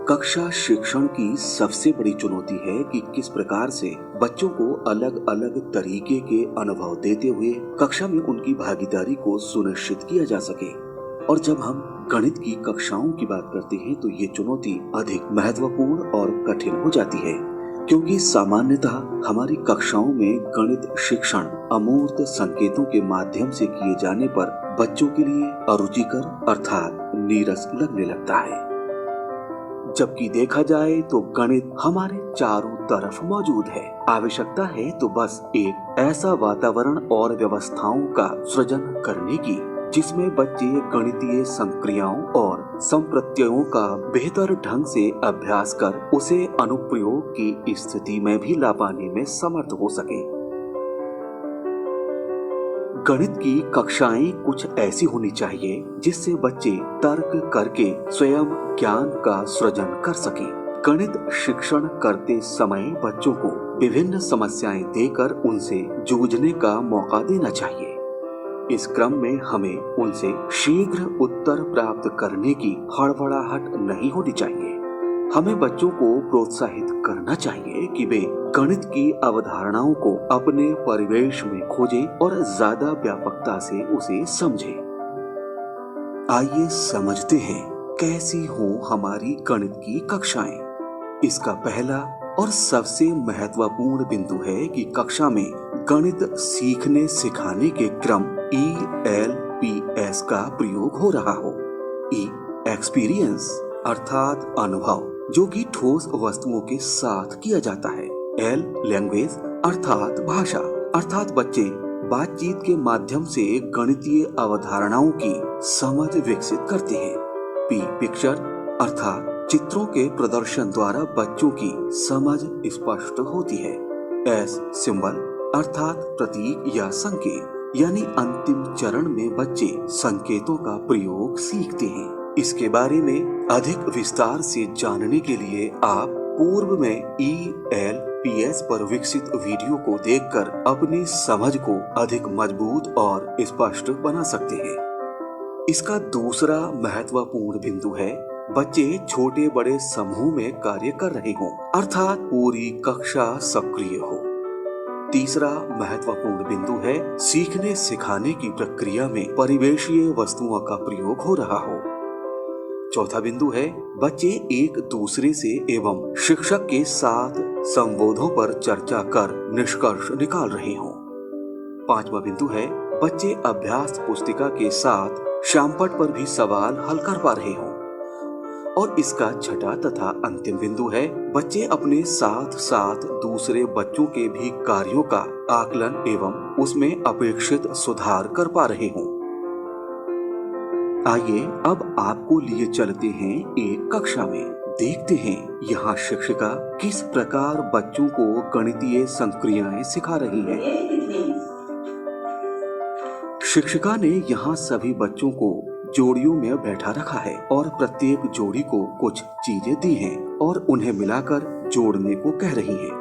कक्षा शिक्षण की सबसे बड़ी चुनौती है कि किस प्रकार से बच्चों को अलग अलग तरीके के अनुभव देते हुए कक्षा में उनकी भागीदारी को सुनिश्चित किया जा सके। और जब हम गणित की कक्षाओं की बात करते हैं तो ये चुनौती अधिक महत्वपूर्ण और कठिन हो जाती है, क्योंकि सामान्यतः हमारी कक्षाओं में गणित शिक्षण अमूर्त संकेतों के माध्यम से किए जाने पर बच्चों के लिए अरुचिकर अर्थात नीरस लगने लगता है। जबकि देखा जाए तो गणित हमारे चारों तरफ मौजूद है। आवश्यकता है तो बस एक ऐसा वातावरण और व्यवस्थाओं का सृजन करने की जिसमें बच्चे गणितीय संक्रियाओं और संप्रत्ययों का बेहतर ढंग से अभ्यास कर उसे अनुप्रयोग की स्थिति में भी ला पाने में समर्थ हो सके। गणित की कक्षाएं कुछ ऐसी होनी चाहिए जिससे बच्चे तर्क करके स्वयं ज्ञान का सृजन कर सकें। गणित शिक्षण करते समय बच्चों को विभिन्न समस्याएं देकर उनसे जूझने का मौका देना चाहिए। इस क्रम में हमें उनसे शीघ्र उत्तर प्राप्त करने की हड़बड़ाहट नहीं होनी चाहिए। हमें बच्चों को प्रोत्साहित करना चाहिए कि वे गणित की अवधारणाओं को अपने परिवेश में खोजें और ज्यादा व्यापकता से उसे समझें। आइए समझते हैं कैसी हो हमारी गणित की कक्षाएं। इसका पहला और सबसे महत्वपूर्ण बिंदु है कि कक्षा में गणित सीखने सिखाने के क्रम ELPS का प्रयोग हो रहा हो। E एक्सपीरियंस अर्थात अनुभव, जो कि ठोस वस्तुओं के साथ किया जाता है। L लैंग्वेज अर्थात भाषा, अर्थात बच्चे बातचीत के माध्यम से गणितीय अवधारणाओं की समझ विकसित करते हैं। P पिक्चर अर्थात चित्रों के प्रदर्शन द्वारा बच्चों की समझ स्पष्ट होती है। S सिंबल अर्थात प्रतीक या संकेत, यानी अंतिम चरण में बच्चे संकेतों का प्रयोग सीखते हैं। इसके बारे में अधिक विस्तार से जानने के लिए आप पूर्व में ELPS पर विकसित वीडियो को देखकर अपनी समझ को अधिक मजबूत और स्पष्ट बना सकते हैं। इसका दूसरा महत्वपूर्ण बिंदु है बच्चे छोटे बड़े समूह में कार्य कर रहे हों, अर्थात पूरी कक्षा सक्रिय हो। तीसरा महत्वपूर्ण बिंदु है सीखने सिखाने की प्रक्रिया में परिवेशीय वस्तुओं का प्रयोग हो रहा हो। चौथा बिंदु है बच्चे एक दूसरे से एवं शिक्षक के साथ संवादों पर चर्चा कर निष्कर्ष निकाल रहे हों। पांचवा बिंदु है बच्चे अभ्यास पुस्तिका के साथ शामपट पर भी सवाल हल कर पा रहे हों। और इसका छठा तथा अंतिम बिंदु है बच्चे अपने साथ साथ दूसरे बच्चों के भी कार्यों का आकलन एवं उसमें अपेक्षित सुधार कर पा रहे हों। आइए अब आपको लिए चलते हैं एक कक्षा में। देखते हैं यहाँ शिक्षिका किस प्रकार बच्चों को गणितीय संक्रियाएं सिखा रही है। शिक्षिका ने यहाँ सभी बच्चों को जोड़ियों में बैठा रखा है और प्रत्येक जोड़ी को कुछ चीजें दी हैं और उन्हें मिलाकर जोड़ने को कह रही है।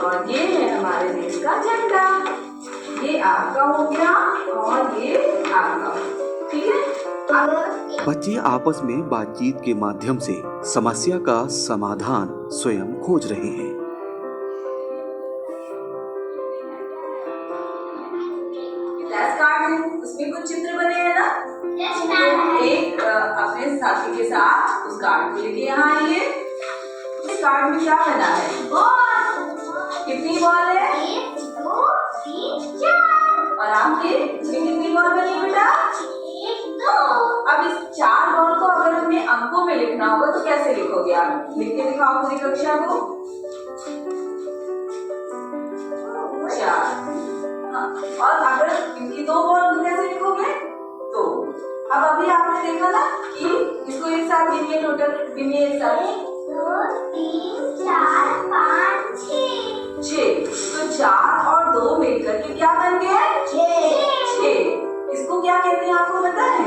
और ये है हमारे देश का झंडा। ये आपका हो गया और ये आपका, ठीक है। बच्चे आपस में बातचीत के माध्यम से समस्या का समाधान स्वयं खोज रहे हैं। उसमें कुछ चित्र बने हैं ना। एक अपने साथी के साथ उस कार्ड को लेके यहाँ आइए। इस कार्ड में क्या बना है? बॉल। कितनी बॉल है? 1 2 3 4। और आपके कितनी बॉल बनी है बेटा? 1 2। अब इस 4 बॉल को अगर हमें अंकों में लिखना होगा तो कैसे लिखोगे आप? लिख के दिखाओ पूरी कक्षा को। 4। और अगर इनकी 2 बॉल कैसे लिखोगे? 2। अब अभी आपने देखा ना कि इसको एक साथ गिनिए, टोटल गिनिए एक साथ। 1 2 3 4 5 6। तो 4 और 2 मिलकर के क्या बन गए? 6। इसको क्या कहते हैं आपको पता है?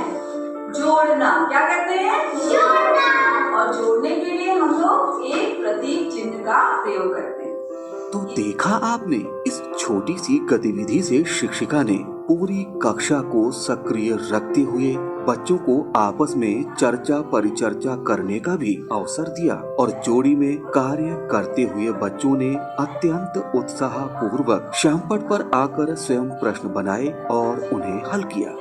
जोड़ना। क्या कहते हैं? जोड़ना। और जोड़ने के लिए हम लोग एक प्रतीक चिन्ह इनका प्रयोग करते हैं। तो देखा आपने, इस छोटी सी गतिविधि से शिक्षिका ने पूरी कक्षा को सक्रिय रखते हुए बच्चों को आपस में चर्चा परिचर्चा करने का भी अवसर दिया और जोड़ी में कार्य करते हुए बच्चों ने अत्यंत उत्साह पूर्वक श्यामपट्ट पर आकर स्वयं प्रश्न बनाए और उन्हें हल किया।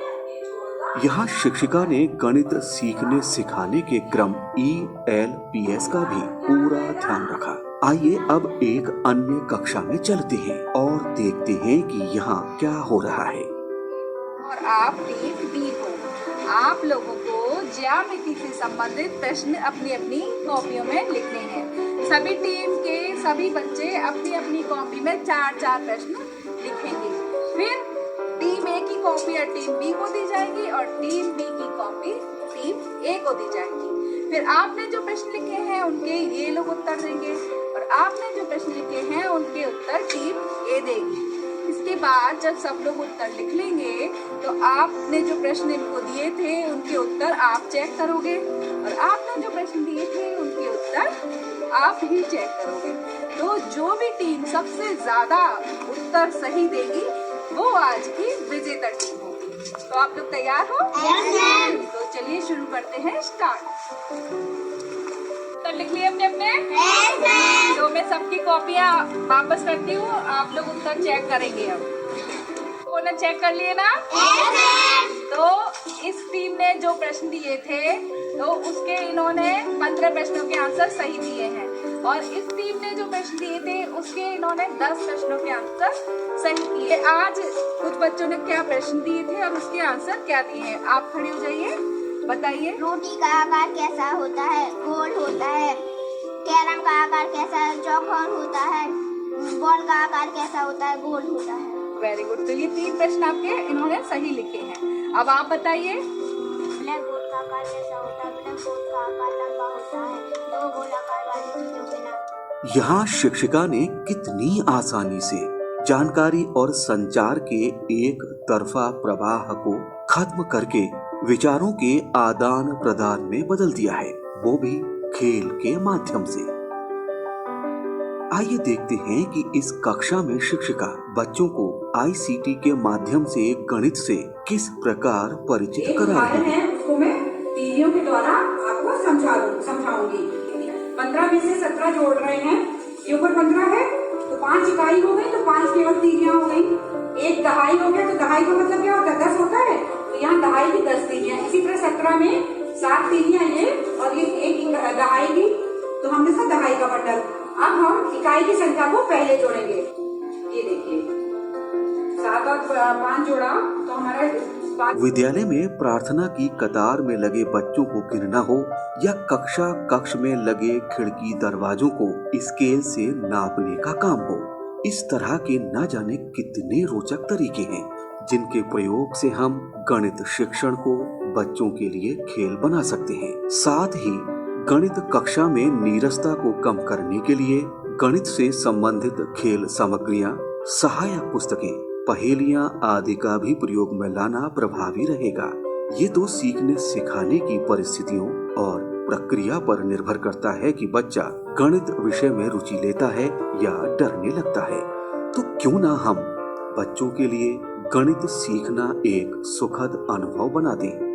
यहाँ शिक्षिका ने गणित सीखने सिखाने के क्रम ELPS का भी पूरा ध्यान रखा। आइए अब एक अन्य कक्षा में चलते हैं और देखते हैं कि यहाँ क्या हो रहा है। और आप टीम B हो, आप लोगों को ज्यामिति से संबंधित प्रश्न अपनी अपनी कॉपियों में लिखने हैं। सभी टीम के सभी बच्चे अपनी अपनी कॉपी में 4-4 प्रश्न लिखेंगे। फिर टीम A की कॉपी टीम B को दी जाएगी और टीम B की कॉपी टीम A को दी जाएगी। फिर आपने जो प्रश्न लिखे हैं उनके ये लोग उत्तर देंगे और आपने जो प्रश्न लिखे हैं उनके उत्तर टीम A देगी। इसके बाद जब सब लोग उत्तर लिख लेंगे तो आपने जो प्रश्न इनको दिए थे उनके उत्तर आप चेक करोगे और आपने जो प्रश्न दिए थे उनके उत्तर आप ही चेक करोगे। तो जो भी टीम सबसे ज्यादा उत्तर सही देगी वो आज की विजेता टीम होगी। तो आप लोग तैयार हो? तो चलिए शुरू करते हैं स्टार्ट। उत्तर लिख लिए अपने अपने? तो मैं सबकी कॉपियाँ वापस करती हूँ, आप लोग उत्तर चेक करेंगे। अब उन्होंने चेक कर लिए ना? तो इस टीम ने जो प्रश्न दिए थे तो उसके इन्होंने 15 प्रश्नों के आंसर सही दिए हैं और इस टीम ने जो प्रश्न दिए थे उसके इन्होंने 10 प्रश्नों के आंसर सही किए। आज कुछ बच्चों ने क्या प्रश्न दिए थे और उसके आंसर क्या दिए हैं, आप खड़े हो जाइए, बताइए। रोटी का आकार कैसा होता है? गोल होता है। कैरम का आकार कैसा है? चौकोर होता है। बॉल का आकार कैसा होता है? गोल होता है। Very good. तो ये 3 प्रश्न आपके इन्होंने सही लिखे हैं। अब आप बताइए। ब्लैक बोर्ड का आकार कैसा होता है? ब्लैक बोर्ड का आकार लंबा होता है। 2 गोलाकार वाली चीजों के नाम। यहाँ शिक्षिका ने कितनी आसानी से जानकारी और संचार के एक तरफा प्रवाह को खत्म करके विचारों के आदान प्रदान में बदल दिया है, वो भी खेल के माध्यम से। आइए देखते हैं कि इस कक्षा में शिक्षिका बच्चों को ICT के माध्यम से गणित से किस प्रकार परिचित करा रही है। उसको मैं तीलियों के द्वारा आपको समझाऊंगी। 15 में से 17 जोड़ रहे हैं, ये ऊपर 15 है तो 5 इकाई हो गई तो 5 केवल तीलियां हो गई। 1 दहाई हो गया तो दहाई का मतलब क्या होता है? 10 होता है, तो यहाँ दहाई की 10 तीलियां। इसी तरह 17 में 7 तीलियां ये और ये 1 दहाई की, तो हमने सब दहाई का बंडल। अब हम इकाई की संख्या को पहले जोड़ेंगे। ये देखिए 7 और 5 जोड़ा तो हमारा 5। विद्यालय में प्रार्थना की कतार में लगे बच्चों को गिनना हो या कक्ष में लगे खिड़की दरवाजों को स्केल से नापने का काम हो, इस तरह के न जाने कितने रोचक तरीके हैं जिनके प्रयोग से हम गणित शिक्षण को बच्चों के लिए खेल बना सकते हैं। साथ ही गणित कक्षा में नीरसता को कम करने के लिए गणित से संबंधित खेल सामग्रियां, सहायक पुस्तकें, पहेलियां आदि का भी प्रयोग में लाना प्रभावी रहेगा। ये तो सीखने सिखाने की परिस्थितियों और प्रक्रिया पर निर्भर करता है कि बच्चा गणित विषय में रुचि लेता है या डरने लगता है। तो क्यों ना हम बच्चों के लिए गणित सीखना एक सुखद अनुभव बना दें।